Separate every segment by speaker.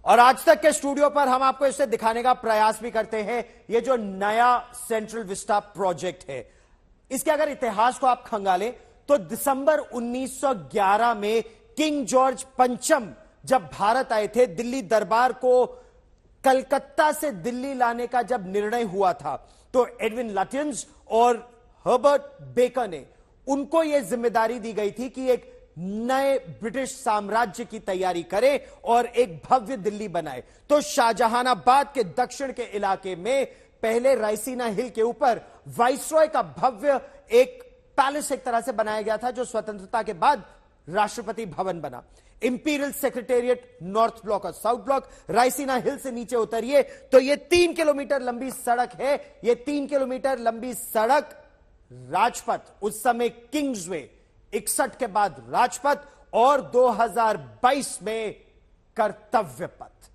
Speaker 1: और आज तक के स्टूडियो पर हम आपको इसे दिखाने का प्रयास भी करते हैं। ये जो नया सेंट्रल विस्टा प्रोजेक्ट है, इसके अगर इतिहास को आप खंगालें तो दिसंबर 1911 में किंग जॉर्ज पंचम जब भारत आए थे, दिल्ली दरबार को कलकत्ता से दिल्ली लाने का जब निर्णय हुआ था, तो एडविन लटियंस और हर्बर्ट बेकर ने उनको यह जिम्मेदारी दी गई थी कि एक नए ब्रिटिश साम्राज्य की तैयारी करे और एक भव्य दिल्ली बनाए। तो शाहजहानाबाद के दक्षिण के इलाके में पहले रायसीना हिल के ऊपर वाइसरॉय का भव्य एक पैलेस एक तरह से बनाया गया था, जो स्वतंत्रता के बाद राष्ट्रपति भवन बना। इंपीरियल सेक्रेटेरिएट नॉर्थ ब्लॉक और साउथ ब्लॉक। रायसीना हिल से नीचे उतरिए तो यह 3 किलोमीटर लंबी सड़क है। यह 3 किलोमीटर लंबी सड़क राजपथ, उस समय किंग्सवे, 61 के बाद राजपथ और 2022 में कर्तव्य पथ।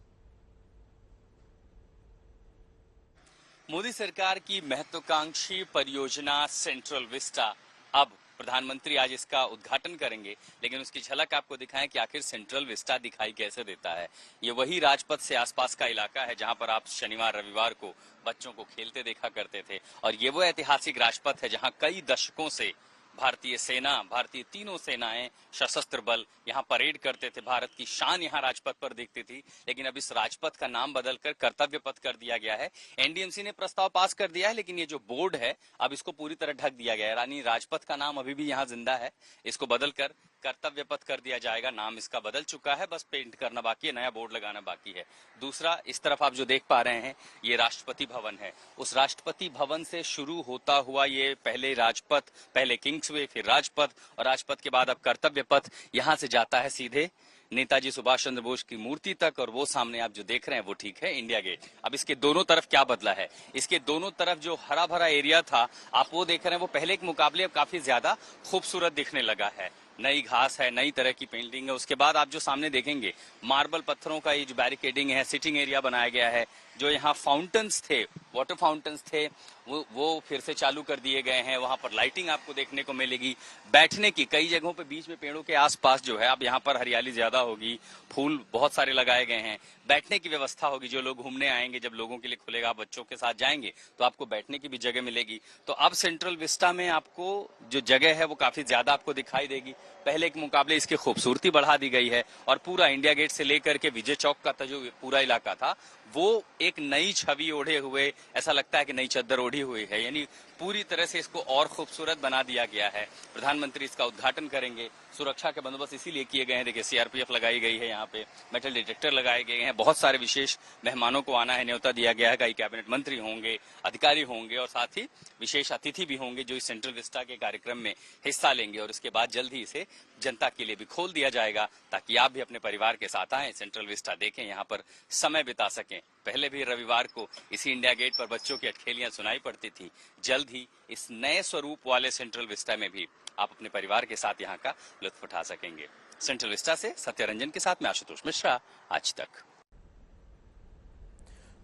Speaker 2: मोदी सरकार की महत्वाकांक्षी परियोजना सेंट्रल विस्टा, अब प्रधानमंत्री आज इसका उद्घाटन करेंगे, लेकिन उसकी झलक आपको दिखाएं कि आखिर सेंट्रल विस्टा दिखाई कैसे देता है। ये वही राजपथ से आसपास का इलाका है जहां पर आप शनिवार रविवार को बच्चों को खेलते देखा करते थे, और ये वो ऐतिहासिक राजपथ है जहां कई दशकों से भारतीय सेना, भारतीय तीनों सेनाएं, सशस्त्र बल यहाँ परेड करते थे। भारत की शान यहाँ राजपथ पर दिखती थी, लेकिन अब इस राजपथ का नाम बदलकर कर्तव्य पथ कर दिया गया है। एनडीएमसी ने प्रस्ताव पास कर दिया है, लेकिन ये जो बोर्ड है अब इसको पूरी तरह ढक दिया गया है। यानी राजपथ का नाम अभी भी यहाँ जिंदा है, इसको बदलकर कर्तव्य पथ कर दिया जाएगा। नाम इसका बदल चुका है, बस पेंट करना बाकी है, नया बोर्ड लगाना बाकी है। दूसरा, इस तरफ आप जो देख पा रहे हैं ये राष्ट्रपति भवन है। उस राष्ट्रपति भवन से शुरू होता हुआ ये पहले राजपथ, पहले किंग्सवे, फिर राजपथ, और राजपथ के बाद अब कर्तव्य पथ यहां से जाता है सीधे नेताजी सुभाष चंद्र बोस की मूर्ति तक। और वो सामने आप जो देख रहे हैं वो ठीक है इंडिया गेट। अब इसके दोनों तरफ क्या बदला है, इसके दोनों तरफ जो हरा भरा एरिया था आप वो देख रहे हैं, वो पहले के मुकाबले अब काफी ज्यादा खूबसूरत दिखने लगा है। नई घास है, नई तरह की पेंटिंग है। उसके बाद आप जो सामने देखेंगे मार्बल पत्थरों का ये जो बैरिकेडिंग है, सिटिंग एरिया बनाया गया है। जो यहाँ फाउंटेन्स थे, वाटर फाउंटेन्स थे, वो फिर से चालू कर दिए गए हैं। वहां पर लाइटिंग आपको देखने को मिलेगी। बैठने की कई जगहों पे बीच में पेड़ों के आसपास जो है अब यहाँ पर हरियाली ज्यादा होगी, फूल बहुत सारे लगाए गए हैं। बैठने की व्यवस्था होगी, जो लोग घूमने आएंगे, जब लोगों के लिए खुलेगा, आप बच्चों के साथ जाएंगे तो आपको बैठने की भी जगह मिलेगी। तो अब सेंट्रल विस्टा में आपको जो जगह है वो काफी ज्यादा आपको दिखाई देगी। पहले के मुकाबले इसकी खूबसूरती बढ़ा दी गई है, और पूरा इंडिया गेट से लेकर के विजय चौक का जो पूरा इलाका था वो एक नई छवि ओढ़े हुए, ऐसा लगता है कि नई चद्दर ओढ़ी हुई है। यानी पूरी तरह से इसको और खूबसूरत बना दिया गया है। प्रधानमंत्री इसका उद्घाटन करेंगे। सुरक्षा के बंदोबस्त इसीलिए किए गए हैं, देखिए सीआरपीएफ लगाई गई है, यहाँ पे मेटल डिटेक्टर लगाए गए हैं। बहुत सारे विशेष मेहमानों को आना है, न्योता दिया गया है। कई कैबिनेट मंत्री होंगे, अधिकारी होंगे, और साथ ही विशेष अतिथि भी होंगे जो इस सेंट्रल विस्टा के कार्यक्रम में हिस्सा लेंगे। और इसके बाद जल्द ही इसे जनता के लिए भी खोल दिया जाएगा, ताकि आप भी अपने परिवार के साथ आएं, सेंट्रल विस्टा देखें, यहाँ पर समय बिता सकें। पहले भी रविवार को इसी इंडिया गेट पर बच्चों की अटखेलियां सुनाई पड़ती थी। जल्द ही इस नए स्वरूप वाले सेंट्रल विस्टा में भी आप अपने परिवार के साथ यहाँ का लुत्फ उठा सकेंगे। सेंट्रल विस्टा से सत्यरंजन के साथ मैं आशुतोष मिश्रा, आज तक।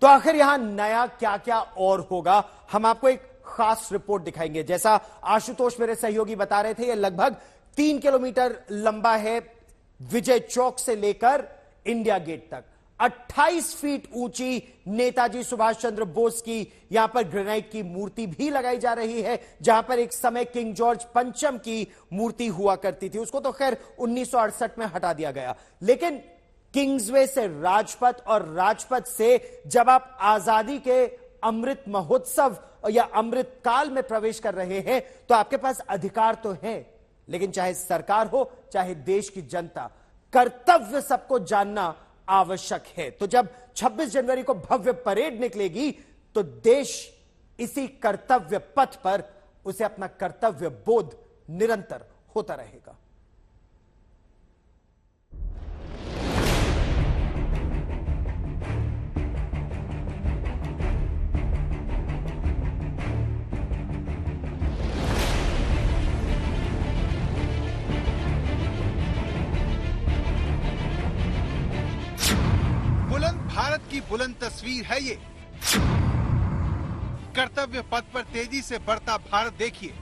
Speaker 1: तो आखिर यहां नया क्या क्या और होगा, हम आपको एक खास रिपोर्ट दिखाएंगे। जैसा आशुतोष मेरे सहयोगी बता रहे थे, यह लगभग 3 किलोमीटर लंबा है, विजय चौक से लेकर इंडिया गेट तक। 28 फीट ऊंची नेताजी सुभाष चंद्र बोस की यहां पर ग्रेनाइट की मूर्ति भी लगाई जा रही है, जहां पर एक समय किंग जॉर्ज पंचम की मूर्ति हुआ करती थी। उसको तो खैर 1968 में हटा दिया गया, लेकिन किंग्सवे से राजपथ और राजपथ से जब आप आजादी के अमृत महोत्सव या अमृत काल में प्रवेश कर रहे हैं, तो आपके पास अधिकार तो है, लेकिन चाहे सरकार हो चाहे देश की जनता, कर्तव्य सबको जानना आवश्यक है। तो जब 26 जनवरी को भव्य परेड निकलेगी तो देश इसी कर्तव्य पथ पर उसे अपना कर्तव्य बोध निरंतर होता रहेगा।
Speaker 3: भारत की बुलंद तस्वीर है ये। कर्तव्य पथ पर तेजी से बढ़ता भारत देखिए।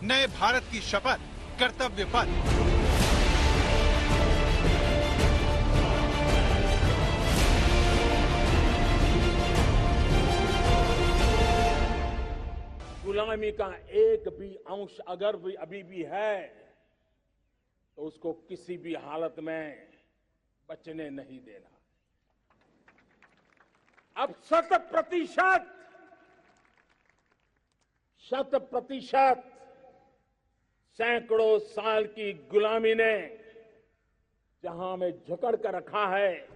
Speaker 3: नए भारत की शपथ, कर्तव्य पथ।
Speaker 4: गुलामी का एक भी अंश अगर भी अभी भी है तो उसको किसी भी हालत में बचने नहीं देना। अब 100% सैकड़ों साल की गुलामी ने जहां हमें जकड़ कर रखा है,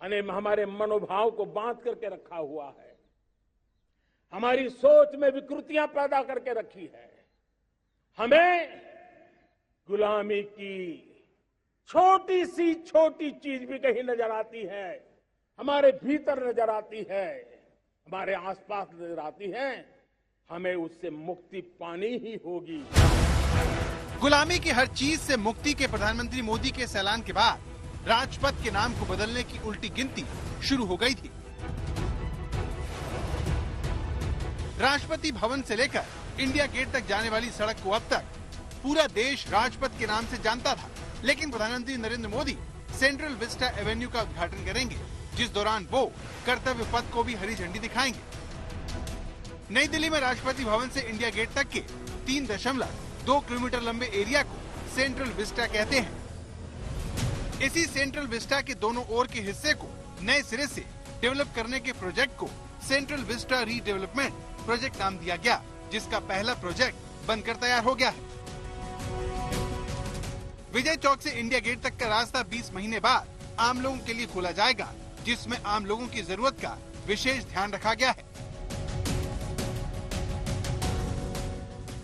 Speaker 4: हमारे मनोभाव को बांध करके रखा हुआ है, हमारी सोच में विकृतियां पैदा करके रखी है, हमें गुलामी की छोटी सी छोटी चीज भी कहीं नजर आती है, हमारे भीतर नजर आती है, हमारे आसपास नजर आती है, हमें उससे मुक्ति पानी ही होगी।
Speaker 3: गुलामी की हर चीज से मुक्ति के प्रधानमंत्री मोदी के इस ऐलान के बाद राजपथ के नाम को बदलने की उल्टी गिनती शुरू हो गई थी। राष्ट्रपति भवन से लेकर इंडिया गेट तक जाने वाली सड़क को अब तक पूरा देश राजपथ के नाम से जानता था, लेकिन प्रधानमंत्री Narendra Modi central Vista Avenue का उद्घाटन करेंगे, जिस दौरान वो कर्तव्य पथ को भी हरी झंडी दिखाएंगे। नई दिल्ली में राष्ट्रपति भवन से इंडिया गेट तक के 3.2 किलोमीटर लंबे एरिया को सेंट्रल विस्टा कहते हैं। इसी सेंट्रल विस्टा के दोनों ओर के हिस्से को नए सिरे से डेवलप करने के प्रोजेक्ट को सेंट्रल विस्टा रीडेवलपमेंट प्रोजेक्ट नाम दिया गया, जिसका पहला प्रोजेक्ट बनकर तैयार हो गया है। विजय चौक से इंडिया गेट तक का रास्ता 20 महीने बाद आम लोगों के लिए खोला जाएगा, जिसमें आम लोगों की जरूरत का विशेष ध्यान रखा गया है।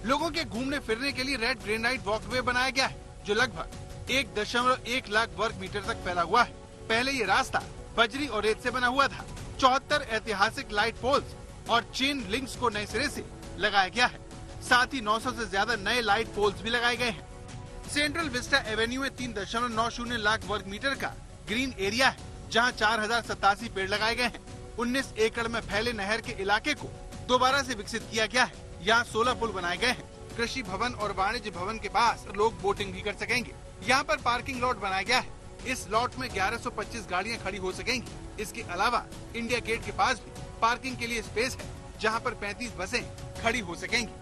Speaker 3: लोगों के घूमने फिरने के लिए रेड ग्रेनाइट वॉकवे बनाया गया है, जो लगभग 1.1 लाख वर्ग मीटर तक फैला हुआ है। पहले ये रास्ता बजरी और रेत से बना हुआ था। 74 ऐतिहासिक लाइट पोल्स और चेन लिंक्स को नए सिरे से लगाया गया है। साथ ही 900 से ज्यादा नए लाइट पोल्स भी लगाए गए हैं। सेंट्रल विस्टा एवेन्यू में 3.90 लाख वर्ग मीटर का ग्रीन एरिया है, जहां 4087 पेड़ लगाए गए हैं। 19 एकड़ में फैले नहर के इलाके को दोबारा से विकसित किया गया है। यहाँ 16 पुल बनाए गए हैं। कृषि भवन और वाणिज्य भवन के पास लोग बोटिंग भी कर सकेंगे। यहाँ पर पार्किंग लॉट बनाया गया है। इस लॉट में 1125 गाड़ियाँ खड़ी हो सकेंगी। इसके अलावा इंडिया गेट के पास भी पार्किंग के लिए स्पेस है, जहाँ पर 35 बसें खड़ी हो सकेंगी।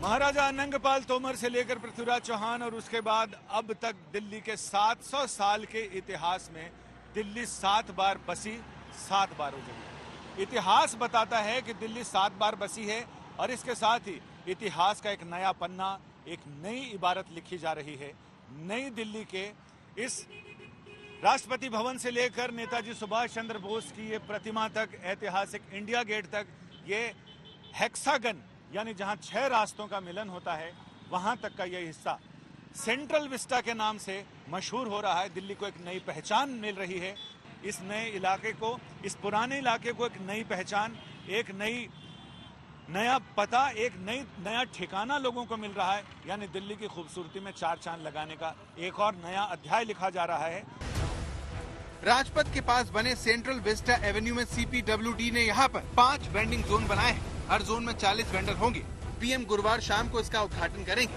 Speaker 5: महाराजा नंगपाल तोमर से लेकर पृथ्वीराज चौहान और उसके बाद अब तक दिल्ली के 700 साल के इतिहास में दिल्ली 7 बार बसी, 7 बार उजड़ी। इतिहास बताता है कि दिल्ली 7 बार बसी है और इसके साथ ही इतिहास का एक नया पन्ना, एक नई इबारत लिखी जा रही है। नई दिल्ली के इस राष्ट्रपति भवन से लेकर नेताजी सुभाष चंद्र बोस की ये प्रतिमा तक, ऐतिहासिक इंडिया गेट तक, ये हेक्सागन यानी जहां 6 रास्तों का मिलन होता है, वहां तक का ये हिस्सा सेंट्रल विस्टा के नाम से मशहूर हो रहा है। दिल्ली को एक नई पहचान मिल रही है। इस नए इलाके को, इस पुराने इलाके को एक नई पहचान, एक नया पता, एक नया ठिकाना लोगों को मिल रहा है। यानी दिल्ली की खूबसूरती में 4 चांद लगाने का एक और नया अध्याय लिखा जा रहा है।
Speaker 3: राजपथ के पास बने सेंट्रल विस्टा एवेन्यू में CPWD ने यहाँ पर 5 वेंडिंग जोन बनाए हैं। हर जोन में 40 वेंडर होंगे। PM गुरुवार शाम को इसका उद्घाटन करेंगे।